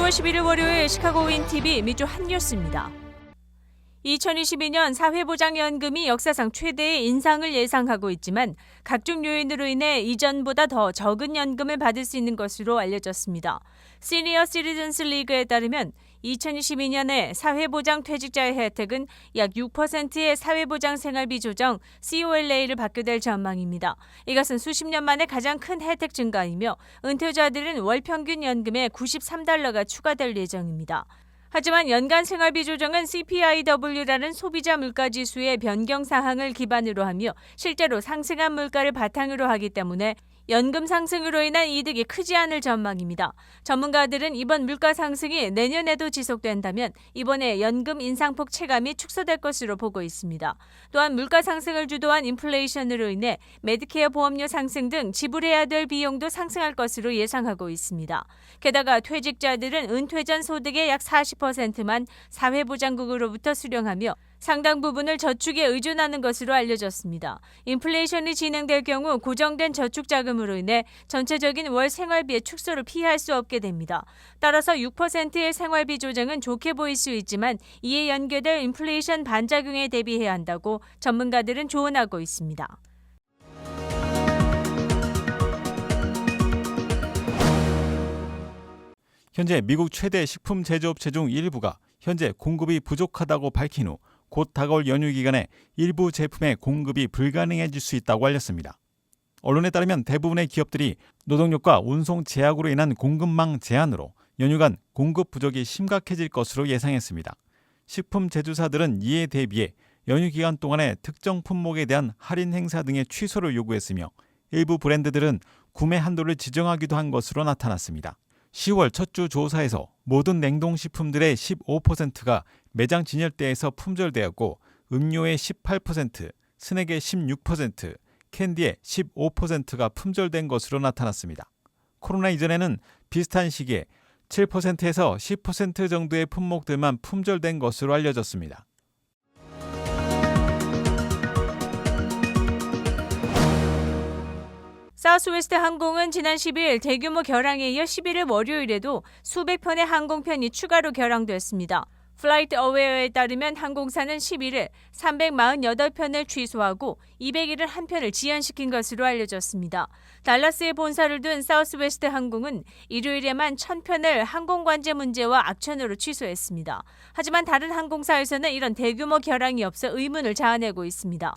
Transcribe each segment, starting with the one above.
10월 11일 월요일 시카고 윈TV 미주 핫뉴스입니다. 2022년 사회보장연금이 역사상 최대의 인상을 예상하고 있지만 각종 요인으로 인해 이전보다 더 적은 연금을 받을 수 있는 것으로 알려졌습니다. 시니어 시티즌스 리그에 따르면 2022년에 사회보장 퇴직자의 혜택은 약 6%의 사회보장 생활비 조정 COLA를 받게 될 전망입니다. 이것은 수십 년 만에 가장 큰 혜택 증가이며 은퇴자들은 월 평균 연금에 $93가 추가될 예정입니다. 하지만 연간 생활비 조정은 CPIW라는 소비자 물가지수의 변경 사항을 기반으로 하며 실제로 상승한 물가를 바탕으로 하기 때문에 연금 상승으로 인한 이득이 크지 않을 전망입니다. 전문가들은 이번 물가 상승이 내년에도 지속된다면 이번에 연금 인상폭 체감이 축소될 것으로 보고 있습니다. 또한 물가 상승을 주도한 인플레이션으로 인해 메디케어 보험료 상승 등 지불해야 될 비용도 상승할 것으로 예상하고 있습니다. 게다가 퇴직자들은 은퇴 전 소득의 약 40%만 사회보장국으로부터 수령하며 상당 부분을 저축에 의존하는 것으로 알려졌습니다. 인플레이션이 진행될 경우 고정된 저축 자금으로 인해 전체적인 월 생활비의 축소를 피할 수 없게 됩니다. 따라서 6%의 생활비 조정은 좋게 보일 수 있지만 이에 연계될 인플레이션 반작용에 대비해야 한다고 전문가들은 조언하고 있습니다. 현재 미국 최대 식품 제조업체 중 일부가 현재 공급이 부족하다고 밝힌 후 곧 다가올 연휴 기간에 일부 제품의 공급이 불가능해질 수 있다고 알렸습니다. 언론에 따르면 대부분의 기업들이 노동력과 운송 제약으로 인한 공급망 제한으로 연휴간 공급 부족이 심각해질 것으로 예상했습니다. 식품 제조사들은 이에 대비해 연휴 기간 동안에 특정 품목에 대한 할인 행사 등의 취소를 요구했으며 일부 브랜드들은 구매 한도를 지정하기도 한 것으로 나타났습니다. 10월 첫 주 조사에서 모든 냉동식품들의 15%가 매장 진열대에서 품절되었고 음료의 18%, 스낵의 16%, 캔디의 15%가 품절된 것으로 나타났습니다. 코로나 이전에는 비슷한 시기에 7%에서 10% 정도의 품목들만 품절된 것으로 알려졌습니다. 사우스웨스트 항공은 지난 10일 대규모 결항에 이어 11일 월요일에도 수백 편의 항공편이 추가로 결항됐습니다. 플라이트 어웨어에 따르면 항공사는 11일 348편을 취소하고 201편을 지연시킨 것으로 알려졌습니다. 달라스에 본사를 둔 사우스웨스트 항공은 일요일에만 1000편을 항공관제 문제와 악천후로 취소했습니다. 하지만 다른 항공사에서는 이런 대규모 결항이 없어 의문을 자아내고 있습니다.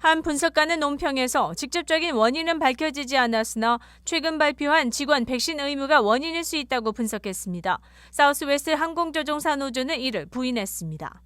한 분석가는 논평에서 직접적인 원인은 밝혀지지 않았으나 최근 발표한 직원 백신 의무가 원인일 수 있다고 분석했습니다. 사우스웨스트 항공조종사 노조는 이를 부인했습니다.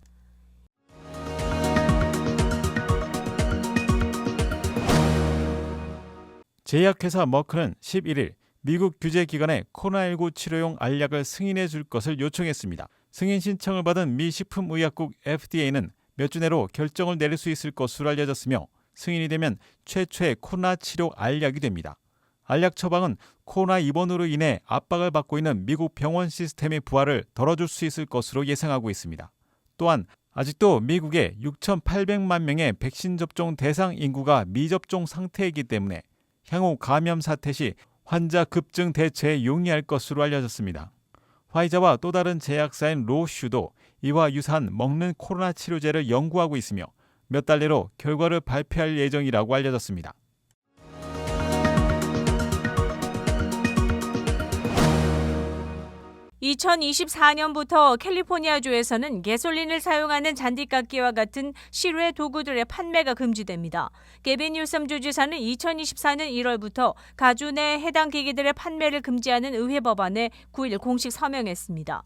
제약회사 머크는 11일 미국 규제기관에 코로나19 치료용 알약을 승인해 줄 것을 요청했습니다. 승인 신청을 받은 미 식품의약국 FDA는 몇 주 내로 결정을 내릴 수 있을 것으로 알려졌으며 승인이 되면 최초의 코로나 치료 알약이 됩니다. 알약 처방은 코로나 입원으로 인해 압박을 받고 있는 미국 병원 시스템의 부활을 덜어줄 수 있을 것으로 예상하고 있습니다. 또한 아직도 미국의 6,800만 명의 백신 접종 대상 인구가 미접종 상태이기 때문에 향후 감염 사태 시 환자 급증 대처에 용이할 것으로 알려졌습니다. 화이자와 또 다른 제약사인 로슈도 이와 유사한 먹는 코로나 치료제를 연구하고 있으며 몇 달 내로 결과를 발표할 예정이라고 알려졌습니다. (2024년부터) 캘리포니아주에서는 가솔린을 사용하는 잔디깎기와 같은 실외 도구들의 판매가 금지됩니다. 게빈 뉴섬 주지사는 2024년 1월부터 가주 내 해당 기기들의 판매를 금지하는 의회 법안에 9일 공식 서명했습니다.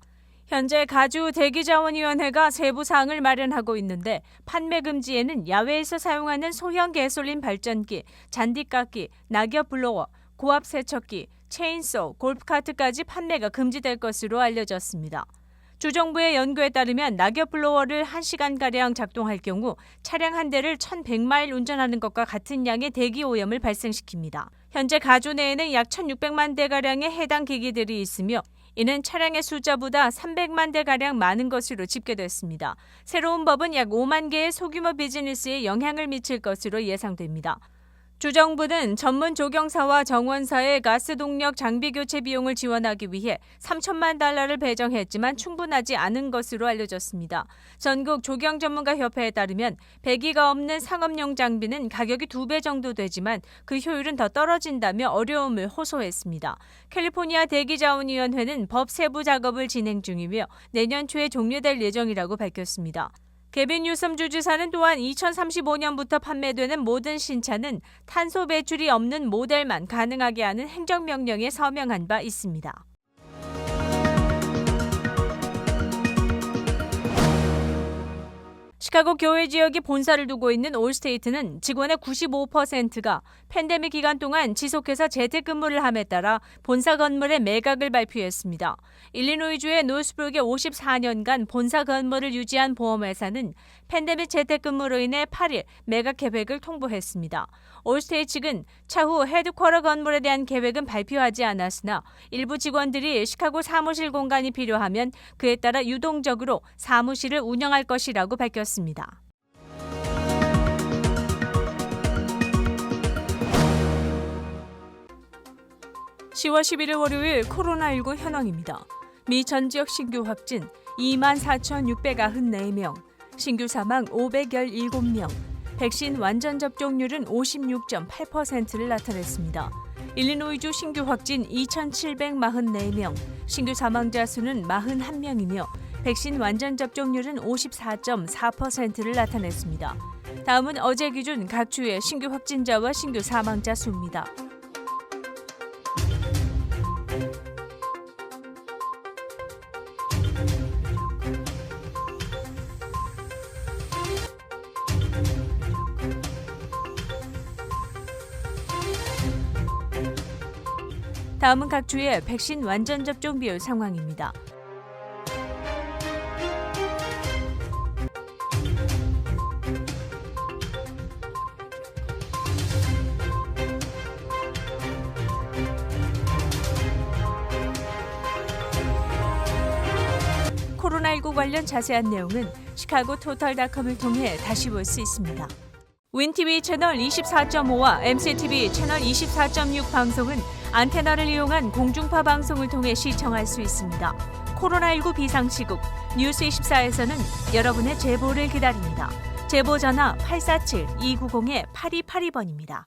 현재 가주 대기자원위원회가 세부 사항을 마련하고 있는데 판매 금지에는 야외에서 사용하는 소형 가솔린 발전기, 잔디깎기, 낙엽 블로워, 고압 세척기, 체인소, 골프카트까지 판매가 금지될 것으로 알려졌습니다. 주정부의 연구에 따르면 낙엽 블로워를 1시간가량 작동할 경우 차량 한 대를 1100마일 운전하는 것과 같은 양의 대기 오염을 발생시킵니다. 현재 가주 내에는 약 1600만 대가량의 해당 기기들이 있으며 이는 차량의 숫자보다 300만 대가량 많은 것으로 집계됐습니다. 새로운 법은 약 5만 개의 소규모 비즈니스에 영향을 미칠 것으로 예상됩니다. 주정부는 전문 조경사와 정원사의 가스 동력 장비 교체 비용을 지원하기 위해 3천만 달러를 배정했지만 충분하지 않은 것으로 알려졌습니다. 전국 조경 전문가 협회에 따르면 배기가 없는 상업용 장비는 가격이 2배 정도 되지만 그 효율은 더 떨어진다며 어려움을 호소했습니다. 캘리포니아 대기자원위원회는 법 세부 작업을 진행 중이며 내년 초에 종료될 예정이라고 밝혔습니다. 게빈 뉴섬 주지사는 또한 2035년부터 판매되는 모든 신차는 탄소 배출이 없는 모델만 가능하게 하는 행정명령에 서명한 바 있습니다. 시카고 교외 지역에 본사를 두고 있는 올스테이트는 직원의 95%가 팬데믹 기간 동안 지속해서 재택근무를 함에 따라 본사 건물의 매각을 발표했습니다. 일리노이주의 노스브룩에 54년간 본사 건물을 유지한 보험회사는 팬데믹 재택근무로 인해 8일 매각 계획을 통보했습니다. 올스테이트 측은 차후 헤드쿼터 건물에 대한 계획은 발표하지 않았으나 일부 직원들이 시카고 사무실 공간이 필요하면 그에 따라 유동적으로 사무실을 운영할 것이라고 밝혔습니다. 10월 11일 월요일 코로나19 현황입니다. 미 전 지역 신규 확진 24,694명, 신규 사망 517명, 백신 완전 접종률은 56.8%를 나타냈습니다. 일리노이주 신규 확진 2,744명, 신규 사망자 수는 41명이며 백신 완전 접종률은 54.4%를 나타냈습니다. 다음은 어제 기준 각 주의 신규 확진자와 신규 사망자 수입니다. 다음은 각 주의 백신 완전 접종 비율 상황입니다. 코로나19 관련 자세한 내용은 시카고 토탈닷컴을 통해 다시 볼 수 있습니다. 윈TV 채널 24.5와 MCTV 채널 24.6 방송은 안테나를 이용한 공중파 방송을 통해 시청할 수 있습니다. 코로나19 비상시국 뉴스24에서는 여러분의 제보를 기다립니다. 제보 전화 847-290-8282번입니다.